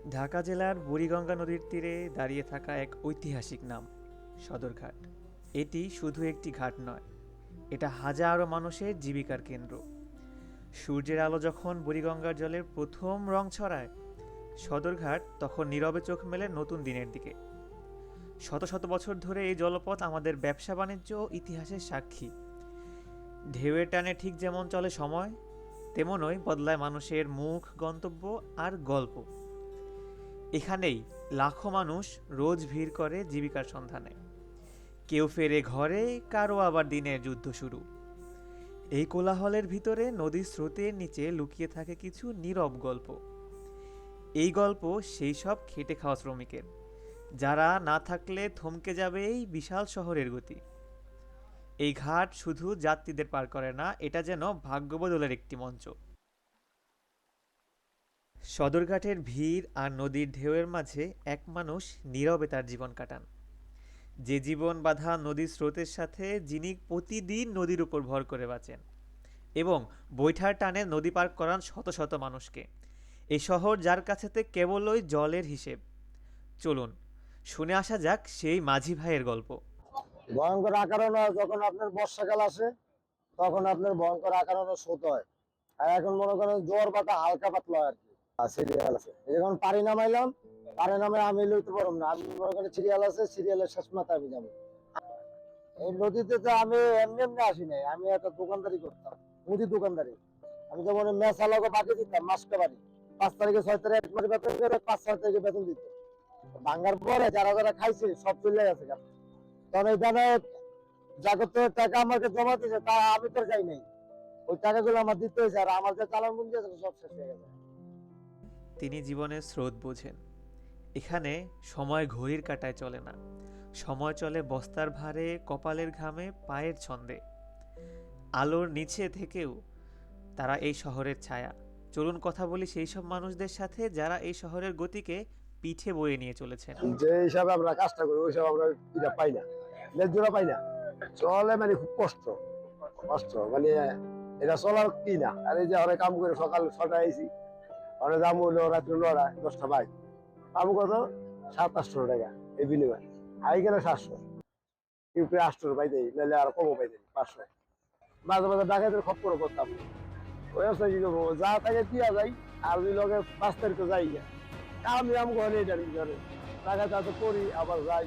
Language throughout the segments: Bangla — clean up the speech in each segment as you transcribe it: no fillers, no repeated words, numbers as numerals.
ঢাকা জেলার বুড়িগঙ্গা নদীর তীরে দাঁড়িয়ে থাকা এক ঐতিহাসিক নাম সদরঘাট। এটি শুধু একটি ঘাট নয়, এটা হাজারো মানুষের জীবিকার কেন্দ্র। সূর্যের আলো যখন বুড়িগঙ্গার জলের প্রথম রং ছড়ায়, সদরঘাট তখন নীরবে চোখ মেলে নতুন দিনের দিকে। শত শত বছর ধরে এই জলপথ আমাদের ব্যবসা বাণিজ্য ও ইতিহাসের সাক্ষী। ঢেউয়ের টানে ঠিক যেমন চলে সময়, তেমনই বদলায় মানুষের মুখ, গন্তব্য আর গল্প। এখানেই লাখো মানুষ রোজ ভিড় করে জীবিকার সন্ধানে। কেউ ফেরে ঘরে, কারো আবার দিনের যুদ্ধ শুরু। এই কোলাহলের ভিতরে নদীর স্রোতের নিচে লুকিয়ে থাকে কিছু নীরব গল্প। এই গল্প সেই সব খেটে খাওয়া শ্রমিকের, যারা না থাকলে থমকে যাবে এই বিশাল শহরের গতি। এই ঘাট শুধু যাত্রীদের পার করে না, এটা যেন ভাগ্য বদলের একটি মঞ্চ। সদরঘাটের ভিড় আর নদীর ঢেউয়ের মাঝে এক মানুষ নীরবে তার জীবন কাটান। যে জীবন বাঁধা নদীর স্রোতের সাথে, যিনি প্রতিদিন নদীর উপর ভর করে বাঁচেন এবং বৈঠার টানে নদী পার করান শত শত মানুষকে। এই শহর যার কাছেতে কেবল ওই জলের হিসেব। চলুন শুনে আসা যাক সেই মাঝি ভাইয়ের গল্প। ভয়ঙ্কর আকারণে যখন আপনার বর্ষাকাল আসে তখন আপনার ভয়ঙ্কর আকারণে স্রোত হয়। আর এখন মনে করেন জোয়ার পাতা হালকা পাতলা হয় আর কি। আর সিরিয়াল আছে, যখন পানি নামাইলাম, পানি নামে আমি লইতে পারবো না, আমি মনে করেন সিরিয়াল আছে, সিরিয়ালের শেষ মাথায় আমি যাবো। এই নদীতে তো আমি এমনি এমনি আসি নাই, আমি একটা দোকানদারি করতাম, মুদি দোকানদারি। আমি যেমন মেসালাকে বাকি দিতাম মাসকে বাড়ি, 5 তারিখে 6 তারিখে 1 মাস বেতন করে, 5-6 তারিখে বেতন দিত। ভাঙ্গার পরে যারা যারা খাইছে সব চলে গেছে। কারণ এখানে জাগতের টাকা আমাকে জমা দিয়েছে, তা আমি তো যাই নাই, ওই টাকাগুলো আমার দিতে হয়েছে, আর আমার যে চালান পুঁজি আছে সব শেষ হয়ে গেছে। তিনি জীবনের স্রোত বোঝেন। এখানে সময় ঘড়ির কাঁটায় চলে না, সময় চলে বস্তার ভারে, কপালের ঘামে, পায়ের ছন্দে। আলোর নিচে থেকেও তারা এই শহরের ছায়া। চলুন কথা বলি সেই সব মানুষদের সাথে যারা এই শহরের গতিকে পিঠে বয়ে নিয়ে চলেছেন। যে হিসাবে আমরা কাজটা করি ওই হিসাবে আমরা এটা পাই না, ন্যায্যটা পাই না। চলে মানে খুব কষ্ট, কষ্ট মানে এটা চলার কি না। আর এই যে অনেক কাম করে সকাল 6টায় আইসি, অনেক দাম হইলো রাত্রে 9টা 10টা বাইক, পাবো কত 700-800 টাকা এই বিনিময়। আই গেলে 700, ইউপি 800 পাইতে, নাহলে আর কমও পাইতে 500। মাঝে মাঝে ডাকাতের খপ্পরও করতাম। ওই অবস্থায় কি করবো, যা থাকে দিয়া যাই, আর ওই লগে 5 তারিখে যাই গা। আমি ঘরে এটার ভিতরে টাকা চাতে করি আবার যাই,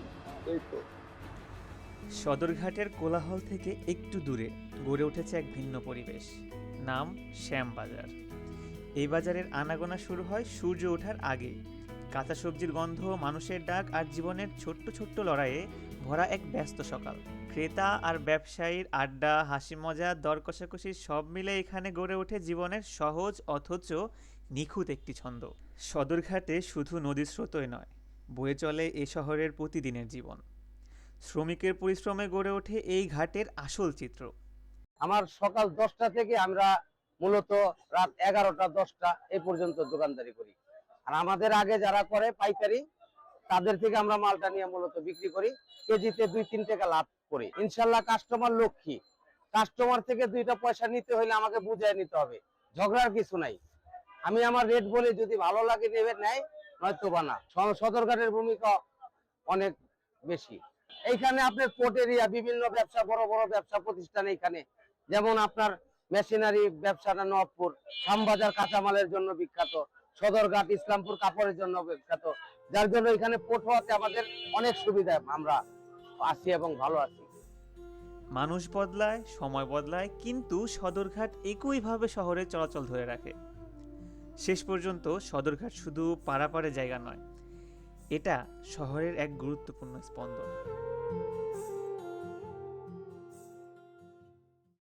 এই তো। সদরঘাটের কোলাহল থেকে একটু দূরে গড়ে উঠেছে এক ভিন্ন পরিবেশ। নাম শ্যামবাজার। এই বাজারের আনাগোনা শুরু হয় সূর্য ওঠার আগে। কাঁচা সবজির গন্ধ, মানুষের ডাক আর জীবনের ছোট্ট ছোট্ট লড়াইয়ে ভরা এক ব্যস্ত সকাল। ক্রেতা আর ব্যবসায়ীর আড্ডা, হাসি মজা, দর কষাকষি সব মিলে এখানে গড়ে ওঠে জীবনের সহজ অথচ নিখুঁত একটি ছন্দ। সদরঘাটে শুধু নদীর স্রোতই নয়, বয়ে চলে এ শহরের প্রতিদিনের জীবন। শ্রমিকের পরিশ্রমে গড়ে ওঠে এই ঘাটের আসল চিত্র। আমার সকাল 10টা থেকে আমরা মূলত রাত 11টা 10টা এই পর্যন্ত দোকানদারি করি। আর আমাদের আগে যারা করে পাইকারি, তাদের থেকে আমরা মালটা নিয়ে মূলত বিক্রি করি, কেজিতে 2-3 টাকা লাভ করি। ইনশাল্লাহ কাস্টমার লক্ষ্মী, কাস্টমার থেকে 2টা পয়সা নিতে হলে আমাকে বুঝিয়ে নিতে হবে, ঝগড়ার কিছু নাই। আমি আমার রেট বলি, যদি ভালো লাগে নেবে নেয়, নয়তো বা না। সদরঘাটের ভূমিকা অনেক বেশি। এইখানে আপনার পোর্ট এরিয়া, বিভিন্ন ব্যবসা, বড় বড় ব্যবসা প্রতিষ্ঠান এইখানে, যেমন আপনার মেশিনারি ব্যবসাটা নবপুর, শ্যামবাজার কাঁচামালের জন্য বিখ্যাত, সদরঘাট ইসলামপুর কাপড়ের জন্য বিখ্যাত। যার জন্য এখানে পোর্ট হওয়াতে আমাদের অনেক সুবিধা, আমরা আছি এবং ভালো আছি। মানুষ বদলায়, সময় বদলায়, কিন্তু সদরঘাট একইভাবে শহরের চলাচল ধরে রাখে। শেষ পর্যন্ত সদরঘাট শুধু পারাপারের জায়গা নয়, এটা শহরের এক গুরুত্বপূর্ণ স্পন্দন।